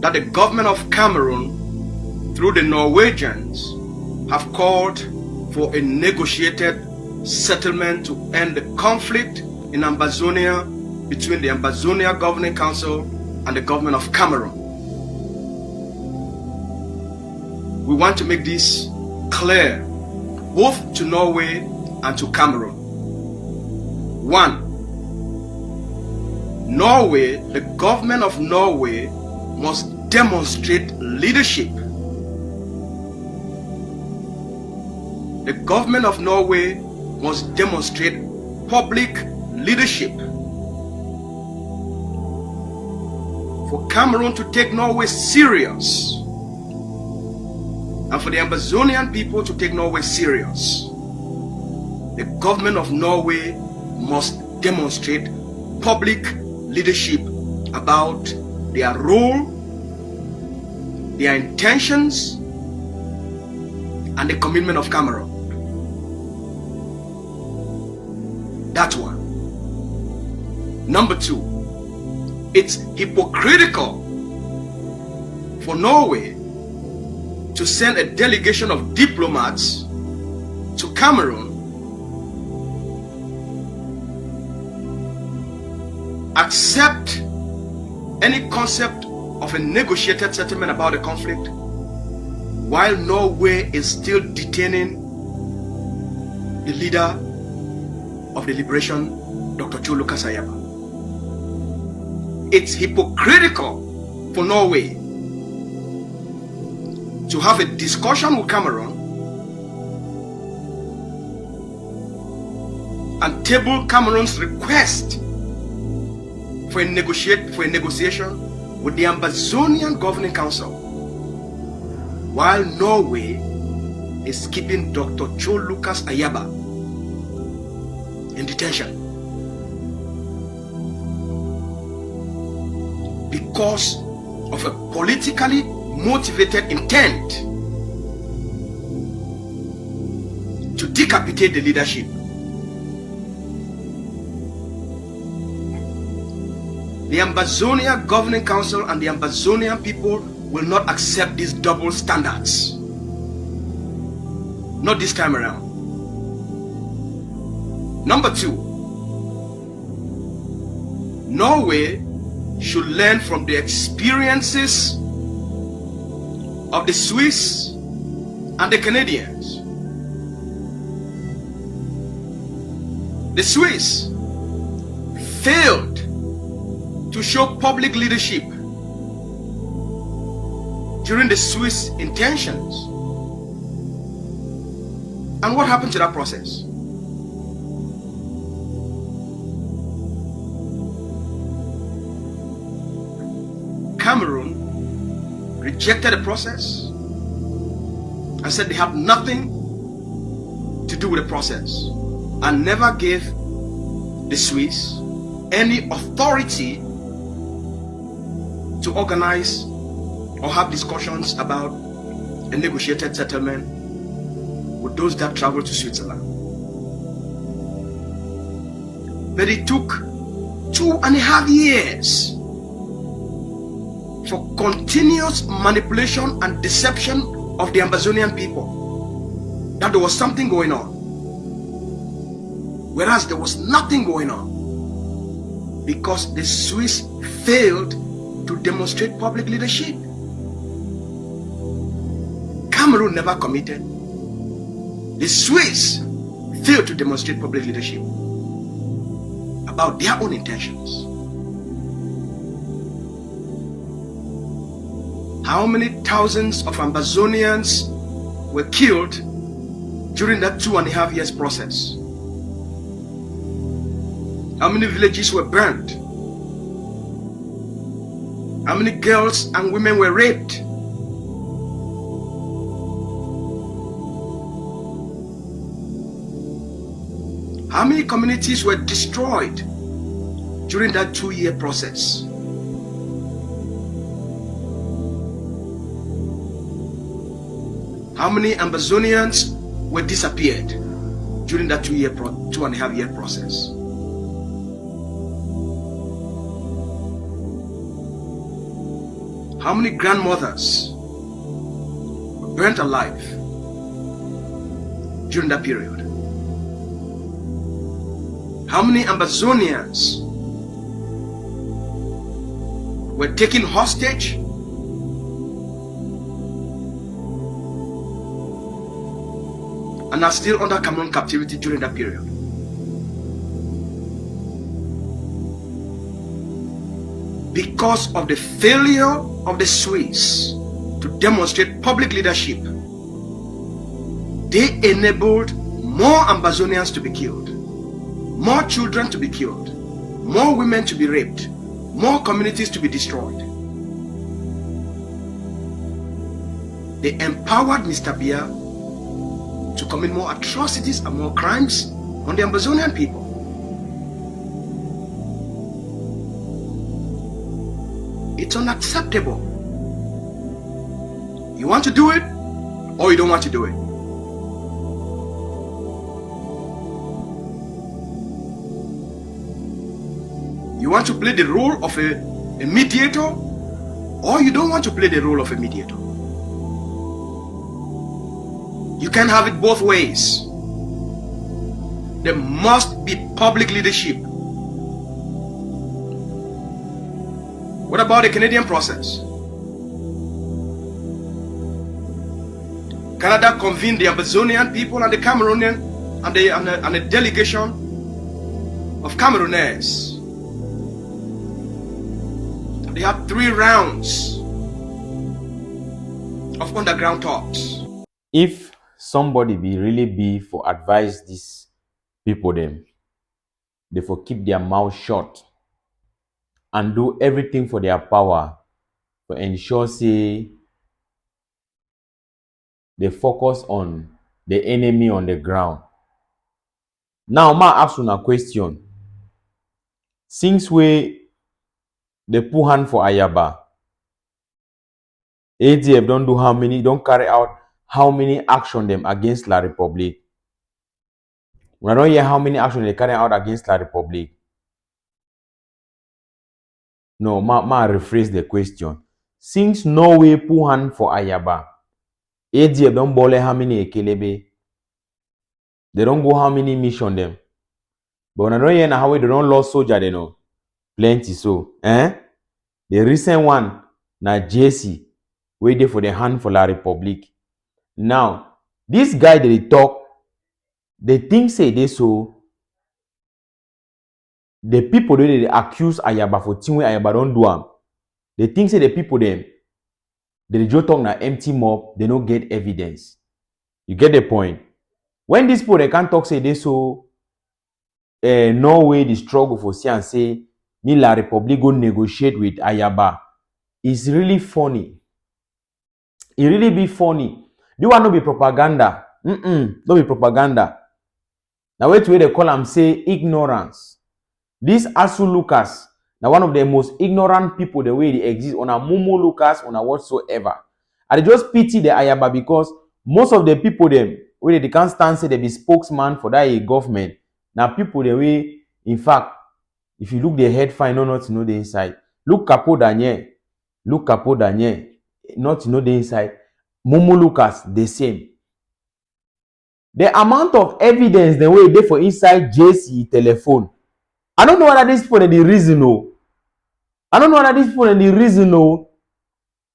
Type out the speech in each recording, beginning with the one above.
that the government of Cameroon, through the Norwegians, have called for a negotiated settlement to end the conflict in Ambazonia between the Ambazonia Governing Council and the government of Cameroon. We want to make this clear both to Norway and to Cameroon. 1. Norway, the government of Norway must demonstrate leadership. The government of Norway must demonstrate public leadership. For Cameroon to take Norway serious, and for the Ambazonian people to take Norway serious, the government of Norway must demonstrate public leadership about their role, their intentions, and the commitment of Cameroon. That's one. Number 2, it's hypocritical for Norway to send a delegation of diplomats to Cameroon, accept any concept of a negotiated settlement about the conflict, while Norway is still detaining the leader of the liberation, Dr. Chaaaiiii. It's hypocritical for Norway to have a discussion with Cameroon and table Cameroon's request for a negotiation with the Ambazonian Governing Council, while Norway is keeping Dr. Chaaaiiii in detention because of a politically motivated intent to decapitate the leadership. The Ambazonia Governing Council and the Ambazonian people will not accept these double standards. Not this time around. Number 2, Norway should learn from the experiences of the Swiss and the Canadians. The Swiss failed to show public leadership during the Swiss intentions. And what happened to that process? Cameroon rejected the process and said they had nothing to do with the process, and never gave the Swiss any authority to organize or have discussions about a negotiated settlement with those that travel to Switzerland. But it took 2.5 years for continuous manipulation and deception of the Ambazonian people that there was something going on, whereas there was nothing going on, because the Swiss failed to demonstrate public leadership. Cameroon never committed. The Swiss failed to demonstrate public leadership about their own intentions. How many thousands of Ambazonians were killed during that 2.5 years process? How many villages were burned? How many girls and women were raped? How many communities were destroyed during that 2-year process? How many Ambazonians were disappeared during that 2.5 year process? How many grandmothers were burnt alive during that period? How many Amazonians were taken hostage and are still under Cameroon captivity during that period? Because of the failure of the Swiss to demonstrate public leadership, they enabled more Amazonians to be killed, more children to be killed, more women to be raped, more communities to be destroyed. They empowered Mr. Biya to commit more atrocities and more crimes on the Amazonian people. It's unacceptable. You want to do it or you don't want to do it. You want to play the role of a mediator or you don't want to play the role of a mediator. You can't have it both ways. There must be public leadership. What about the Canadian process? Canada convened the Amazonian people and the Cameroonian and a delegation of Camerooners. They had 3 rounds of underground talks. If somebody really be for advise these people them, they for keep their mouth shut and do everything for their power to ensure say they focus on the enemy on the ground. Now, ma ask you a question. Since we they put hand for Ayaba, ADF don't do how many, don't carry out how many action them against La Republic. When I don't hear how many action they carry out against La Republic. No, ma rephrase the question. Since Norway put hand for Ayaba, ADF don't bole how many ekelebe. They don't go how many mission them. But when I don't hear how they don't lost soldier, they know. Plenty so. The recent one, na JC, waiting for the hand for La Republic. Now, this guy that they talk, they think say they so. The people that they accuse Ayaba for thing where Ayaba don't do am. They think say the people them, they just talk na empty mob, they don't get evidence. You get the point? When these people they can't talk say they so Norway the struggle for see and say me La Republic go negotiate with Ayaba. It's really funny. It really be funny. Do want to be propaganda? Don't be propaganda. Now wait where they call them say ignorance. This Asu Lucas, now one of the most ignorant people the way they exist on a Mumu Lucas on a whatsoever. I just pity the Ayaba because most of the people them where they can't stand say they be spokesman for that government. Now people the way, in fact, if you look the head fine, not to know the inside. Look Capo Daniel, not to know the inside. Mumu Lucas, the same. The amount of evidence the way they for inside JC telephone. I don't know whether this people the reason no. I don't know whether this people the reason no.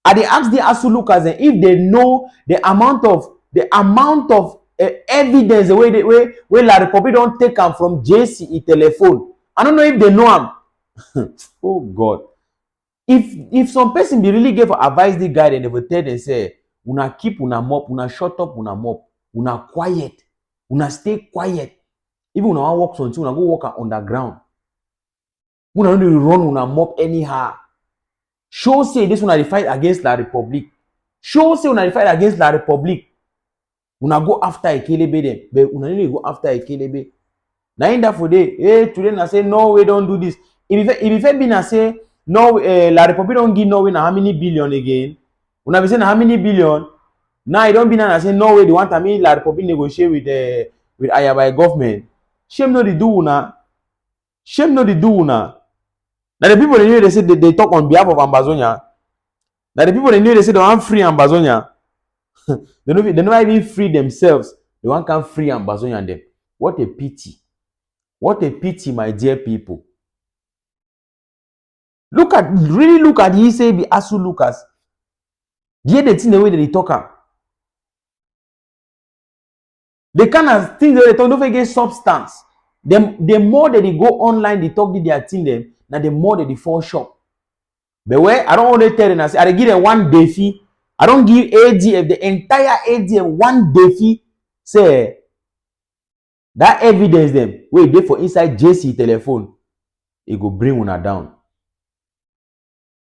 I they ask the Asu Lucas if they know the amount of evidence the way La Republic don't take them from JC telephone. I don't know if they know them. Oh God. If some person be really give advice the guy, then they will tell them say, una keep una mop, una shut up una mop, una quiet, una stay quiet. Even una walk something, una go walk underground. Una don't run una mop anyhow. Show say this una fight against La Republic. Show say una fight against La Republic. Una go after Ekelebe them, but una need to go after Ekelebe. Now in that for day, hey, today na say no, we don't do this. If be na say no, La Republic don't give Norway na how many billion again? Una be say na how many billion? Now I don't be na say no way they want me La Republic negotiate with Ayaba government. Shame no they do una. Shame no they do una. Now the people they say they talk on behalf of Amazonia. Now the people they knew they say they want free Ambazonia. they never even free themselves. They want can free Ambazonia and them. What a pity. What a pity, my dear people. Really look at he say the Asu Lucas. Hear the thing the way that they talk. The kind of things that they talk, don't forget substance. The more that they go online, they talk to their thing them, now the more that they fall short. But where I don't want to tell them, I say I give them one day fee. I don't give ADF the entire ADF one day fee. Say that evidence them wait there for inside JC telephone, it go bring una down.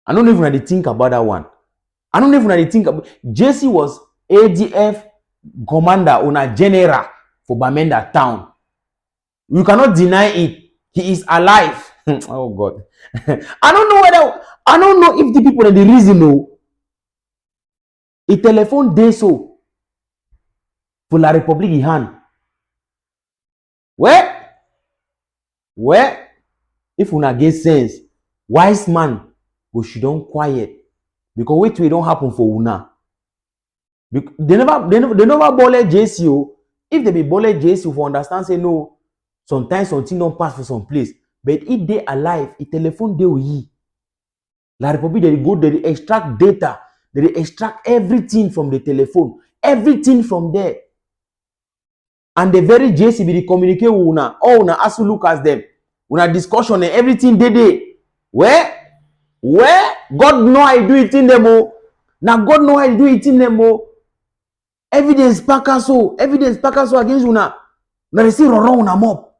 I don't even think about that one. I don't even think about JC was ADF commander on a general for Bamenda town. You cannot deny it. He is alive. Oh God. I don't know if the people in the reason know. A telephone day so for La République in hand. Where if una get sense, wise man go she don quiet because wait till it don't happen for una. They never bullet JCO. If they be bullet JCO for understand say no, sometimes something don't pass for some place. But if they alive, a telephone they will ye. La République they go, they extract data, they extract everything from the telephone, everything from there. And the very JC be communicate with una, all una ask to look as them, una discussion and everything they. Where God know I do it in them. Now God know I do it in them. Evidence pack so against una. Now they see wrong una mob.